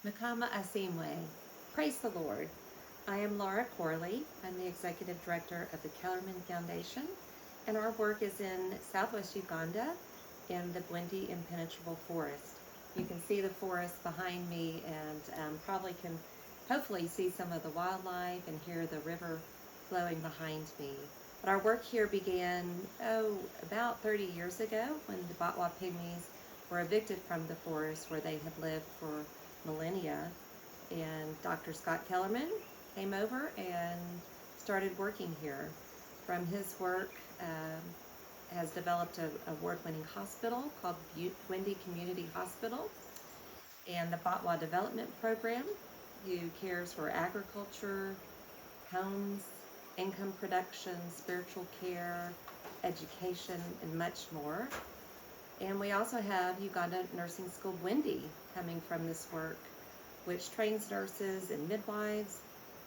Makama Asimwe. Praise the Lord. I am Laura Corley. I'm the Executive Director of the Kellermann Foundation, and our work is in southwest Uganda in the Bwindi Impenetrable Forest. You can see the forest behind me and probably can hopefully see some of the wildlife and hear the river flowing behind me. But our work here began, about 30 years ago when the Batwa pygmies were evicted from the forest where they had lived for millennia, and Dr. Scott Kellermann came over and started working here. From his work, has developed a award-winning hospital called Bwindi Community Hospital, and the Batwa Development Program, who cares for agriculture, homes, income production, spiritual care, education, and much more. And we also have Uganda Nursing School Bwindi coming from this work, which trains nurses and midwives,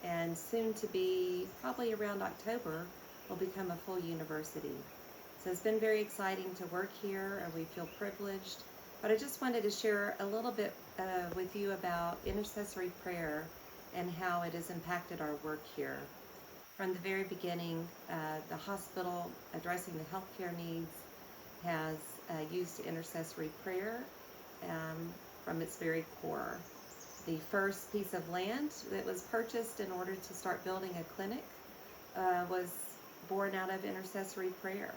and soon to be, probably around October, will become a full university. So it's been very exciting to work here, and we feel privileged. But I just wanted to share a little bit with you about intercessory prayer and how it has impacted our work here. From the very beginning, the hospital, addressing the healthcare needs, has used intercessory prayer from its very core. The first piece of land that was purchased in order to start building a clinic was born out of intercessory prayer.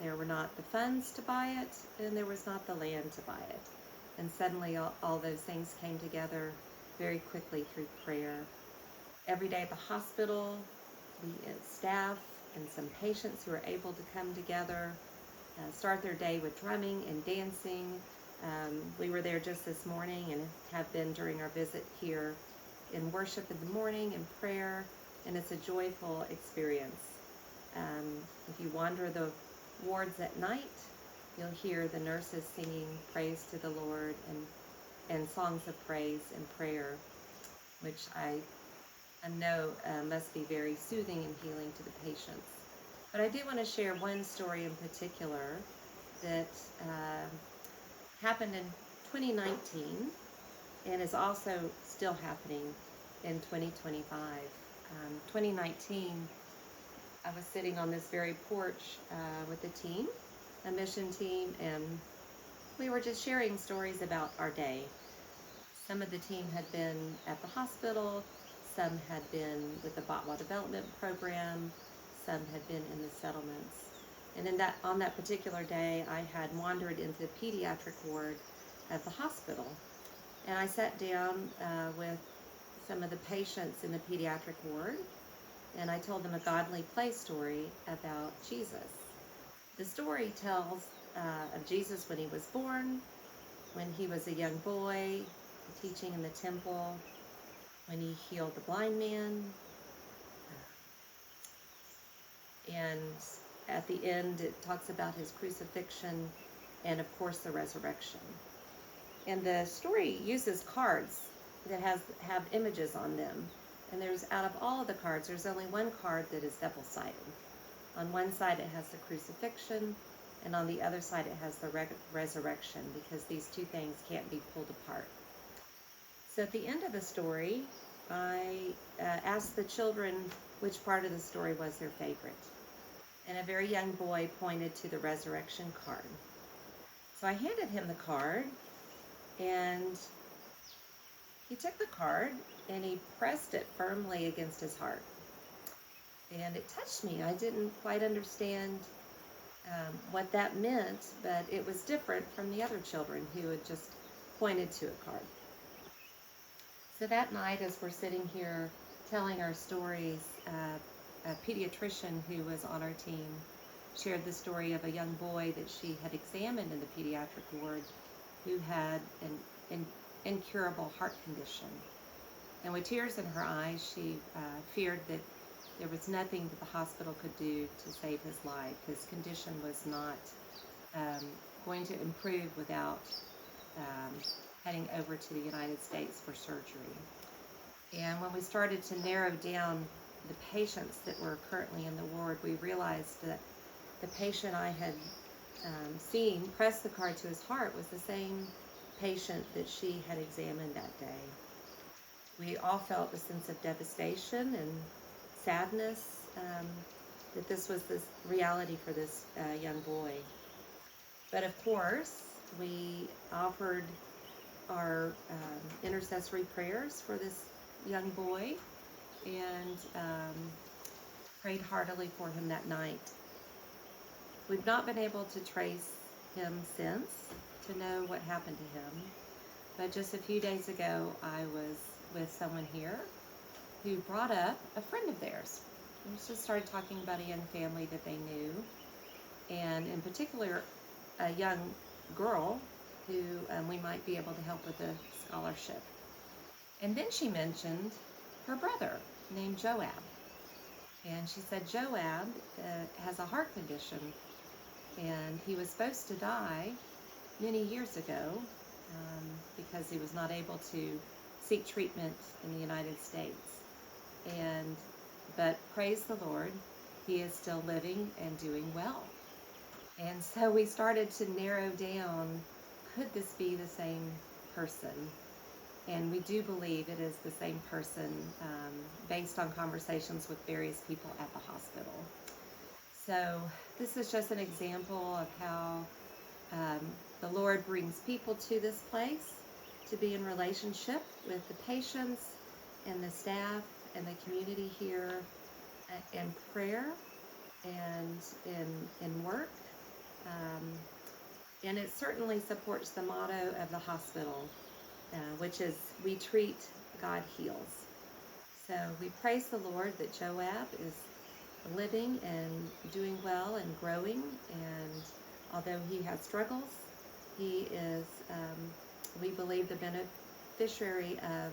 There were not the funds to buy it, and there was not the land to buy it. And suddenly all those things came together very quickly through prayer. Every day at the hospital, the staff and some patients who are able to come together, start their day with drumming and dancing. We were there just this morning and have been during our visit here in worship in the morning and prayer, and it's a joyful experience. If you wander the wards at night, you'll hear the nurses singing praise to the Lord and songs of praise and prayer, which I know must be very soothing and healing to the patients. But I do want to share one story in particular that happened in 2019 and is also still happening in 2025. 2019, I was sitting on this very porch with a team, a mission team, and we were just sharing stories about our day. Some of the team had been at the hospital, some had been with the Batwa Development Program, some had been in the settlements. And on that particular day, I had wandered into the pediatric ward at the hospital. And I sat down with some of the patients in the pediatric ward, and I told them a godly play story about Jesus. The story tells of Jesus when he was born, when he was a young boy, teaching in the temple, when he healed the blind man, and at the end it talks about his crucifixion and of course the resurrection. And the story uses cards that have images on them, and there's, out of all of the cards, there's only one card that is double-sided. On one side it has the crucifixion, and on the other side it has the resurrection, because these two things can't be pulled apart. So at the end of the story, I asked the children which part of the story was their favorite. And a very young boy pointed to the resurrection card. So I handed him the card, and he took the card and he pressed it firmly against his heart. And it touched me. I didn't quite understand what that meant, but it was different from the other children who had just pointed to a card. So that night, as we're sitting here telling our stories, a pediatrician who was on our team shared the story of a young boy that she had examined in the pediatric ward who had an incurable heart condition. And with tears in her eyes, she feared that there was nothing that the hospital could do to save his life. His condition was not going to improve without heading over to the United States for surgery. And when we started to narrow down the patients that were currently in the ward, we realized that the patient I had seen press the card to his heart was the same patient that she had examined that day. we all felt a sense of devastation and sadness that this was this reality for this young boy. But of course, we offered our intercessory prayers for this young boy and prayed heartily for him that night. We've not been able to trace him since to know what happened to him, but just a few days ago I was with someone here who brought up a friend of theirs. We just started talking about a young family that they knew, and in particular a young girl who we might be able to help with a scholarship. And then she mentioned her brother named Joab. And she said Joab has a heart condition, and he was supposed to die many years ago because he was not able to seek treatment in the United States. But praise the Lord, he is still living and doing well. And so we started to narrow down, could this be the same person? And we do believe it is the same person based on conversations with various people at the hospital. So this is just an example of how the Lord brings people to this place to be in relationship with the patients and the staff and the community here in prayer and in work. And it certainly supports the motto of the hospital, which is, we treat, God heals. So we praise the Lord that Joab is living and doing well and growing, and although he has struggles, he is, we believe, the beneficiary of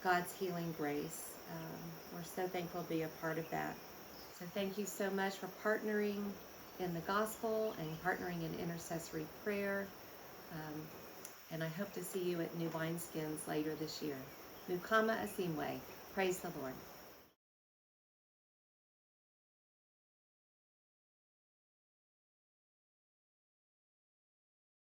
God's healing grace. We're so thankful to be a part of that. So thank you so much for partnering in the gospel and partnering in intercessory prayer. And I hope to see you at New Wineskins later this year. Mukama Asimwe. Praise the Lord.